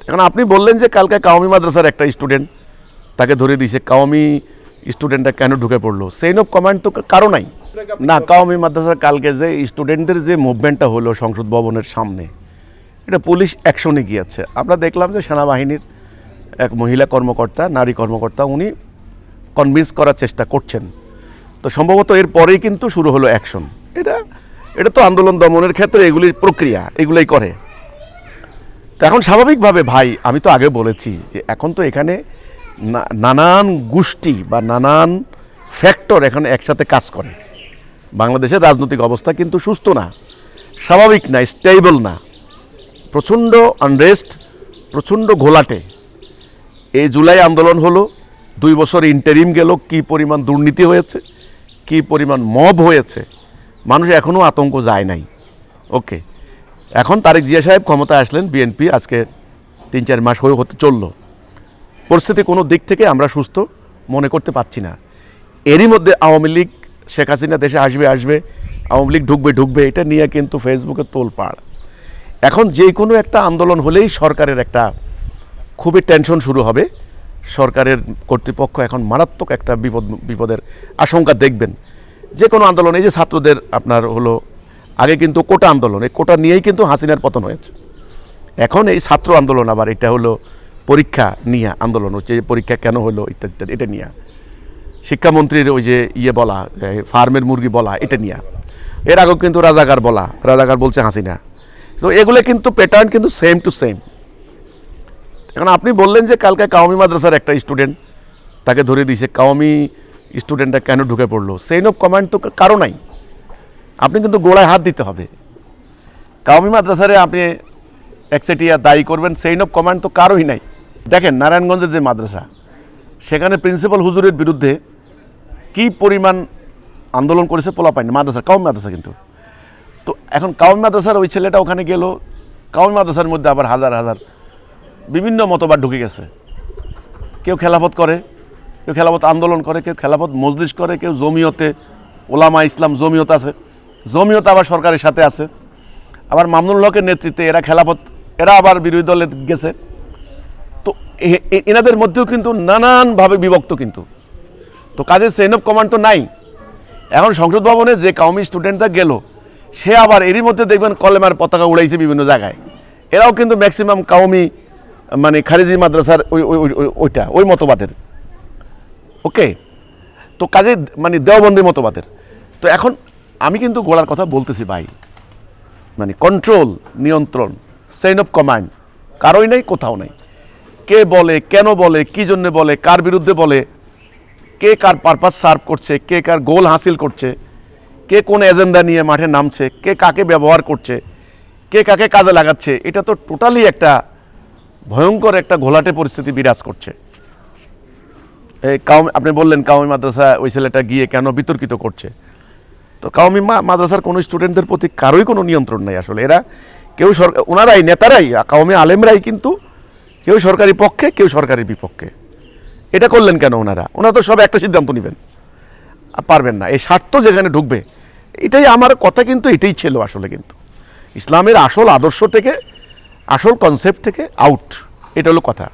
এখন আপনি বললেন যে কালকে কাওমি মাদ্রাসার একটা স্টুডেন্ট তাকে ধরে দিয়েছে, কাওমি স্টুডেন্টটা কেন ঢুকে পড়লো, সেইন অফ কমান্ড তো কারো নাই না। কাওমি মাদ্রাসার কালকে যে স্টুডেন্টদের যে মুভমেন্টটা হলো সংসদ ভবনের সামনে, এটা পুলিশ অ্যাকশনে গিয়েছে। আমরা দেখলাম যে সেনাবাহিনীর এক মহিলা কর্মকর্তা, নারী কর্মকর্তা, উনি কনভিন্স করার চেষ্টা করছেন। তো সম্ভবত এর পরেই কিন্তু শুরু হলো অ্যাকশন। এটা তো আন্দোলন দমনের ক্ষেত্রে এগুলির প্রক্রিয়া, এগুলোই করে। তো এখন স্বাভাবিকভাবে ভাই, আমি তো আগে বলেছি যে এখন তো এখানে নানান গোষ্ঠী বা নানান ফ্যাক্টর এখানে একসাথে কাজ করে। বাংলাদেশের রাজনৈতিক অবস্থা কিন্তু সুস্থ না, স্বাভাবিক না, স্টেবল না, প্রচণ্ড আনরেস্ট, প্রচণ্ড ঘোলাটে। এই জুলাই আন্দোলন হলো, 2 বছর ইন্টারিম গেল, কি পরিমাণ দুর্নীতি হয়েছে, কি পরিমাণ মব হয়েছে, মানুষ এখনও আতঙ্ক যায় নাই। ওকে, এখন তারেক জিয়া সাহেব ক্ষমতায় আসলেন, বিএনপি আজকে 3-4 মাস হতে চলল। পরিস্থিতি কোনো দিক থেকে আমরা সুস্থ মনে করতে পারছি না। এরই মধ্যে আওয়ামী লীগ, শেখ হাসিনা দেশে আসবে, আওয়ামী লীগ ঢুকবে, এটা নিয়ে কিন্তু ফেসবুকে তোলপাড়। এখন যে কোনো একটা আন্দোলন হলেই সরকারের একটা খুবই টেনশন শুরু হবে। সরকারের কর্তৃপক্ষ এখন মারাত্মক একটা বিপদের আশঙ্কা দেখবেন। যে কোনো আন্দোলন, এই যে ছাত্রদের আপনার হলো, আগে কিন্তু কোটা আন্দোলন, এই কোটা নিয়েই কিন্তু হাসিনার পতন হয়েছে। এখন এই ছাত্র আন্দোলন, আবার এটা হলো পরীক্ষা নিয়ে আন্দোলন হচ্ছে, পরীক্ষা কেন হলো ইত্যাদি ইত্যাদি, এটা নিয়ে শিক্ষামন্ত্রীর ওই যে বলা, ফার্মের মুরগি বলা, এটা নিয়ে। এর আগেও কিন্তু রাজাকার বলছে হাসিনা। তো এগুলো কিন্তু প্যাটার্ন কিন্তু সেম টু সেম। এখন আপনি বললেন যে কালকে কাওমি মাদ্রাসার একটা স্টুডেন্ট তাকে ধরে দিয়েছে, কাওমি স্টুডেন্টটা কেন ঢুকে পড়লো, সেইন অফ কমান্ড তো কারো নাই। আপনি কিন্তু গোড়ায় হাত দিতে হবে। কাওমি মাদ্রাসারে আপনি একচেটিয়া দায়ী করবেন, সেইন অফ কমান্ড তো কারোই নাই। দেখেন নারায়ণগঞ্জের যে মাদ্রাসা, সেখানে প্রিন্সিপাল হুজুরের বিরুদ্ধে কি পরিমাণ আন্দোলন করেছে পোলাপাইন মাদ্রাসা, কাওমি মাদ্রাসা কিন্তু। তো এখন কাওমি মাদ্রাসার ওই ছেলেটা ওখানে গেল, কাওমি মাদ্রাসার মধ্যে আবার হাজার হাজার বিভিন্ন মতবাদ ঢুকে গেছে। কেউ খেলাফত করে, কেউ খেলাফত আন্দোলন করে, কেউ খেলাফত মজলিস করে, কেউ জমিয়তে ওলামা ইসলাম জমিয়ত আছে, জমিয়ত আবার সরকারের সাথে আছে। আবার মামুনুল হকের নেতৃত্বে এরা খেলাফত, এরা আবার বিরোধী দলে গেছে। তো এনাদের মধ্যেও কিন্তু নানানভাবে বিভক্ত কিন্তু। তো কাজে চেইন অফ কমান্ড তো নাই। এখন সংসদ ভবনে যে কাওমি স্টুডেন্টরা গেল, সে আবার এরই মধ্যে দেখবেন কলেমার পতাকা উড়াইছে বিভিন্ন জায়গায়। এরাও কিন্তু ম্যাক্সিমাম কাওমি মানে খারিজি মাদ্রাসার ওই মতবাদের। ওকে, তো কাজে মানে দেওবন্দি মতবাদের। তো এখন আমি কিন্তু গোড়ার কথা বলতেছি ভাই, মানে কন্ট্রোল, নিয়ন্ত্রণ, চেইন অফ কমান্ড কারোই নাই, কোথাও নাই। কে বলে, কেন বলে, কী জন্যে বলে, কার বিরুদ্ধে বলে, কে কার পারপাস সার্ভ করছে, কে কার গোল হাসিল করছে, কে কোন এজেন্ডা নিয়ে মাঠে নামছে, কে কাকে ব্যবহার করছে, কে কাকে কাজে লাগাচ্ছে, এটা তো টোটালি একটা ভয়ঙ্কর একটা ঘোলাটে পরিস্থিতি বিরাজ করছে। এই আপনি বললেন কাওমি মাদ্রাসা ওই ছেলেটা গিয়ে কেন বিতর্কিত করছে। তো কাওমি মাদ্রাসার কোনো স্টুডেন্টদের প্রতি কারোই কোনো নিয়ন্ত্রণ নাই আসলে। এরা কেউ ওনারাই নেতারাই, কাওমি আলেমরাই কিন্তু কেউ সরকারি পক্ষে, কেউ সরকারি বিপক্ষে। এটা করলেন কেন ওনারা তো সব একটা সিদ্ধান্ত নেবেন, পারবেন না। এই স্বার্থ যেখানে ঢুকবে, এটাই আমার কথা, কিন্তু এটাই ছিল আসলে। কিন্তু ইসলামের আসল আদর্শ থেকে, আসল কনসেপ্ট থেকে আউট, এটা হলো কথা।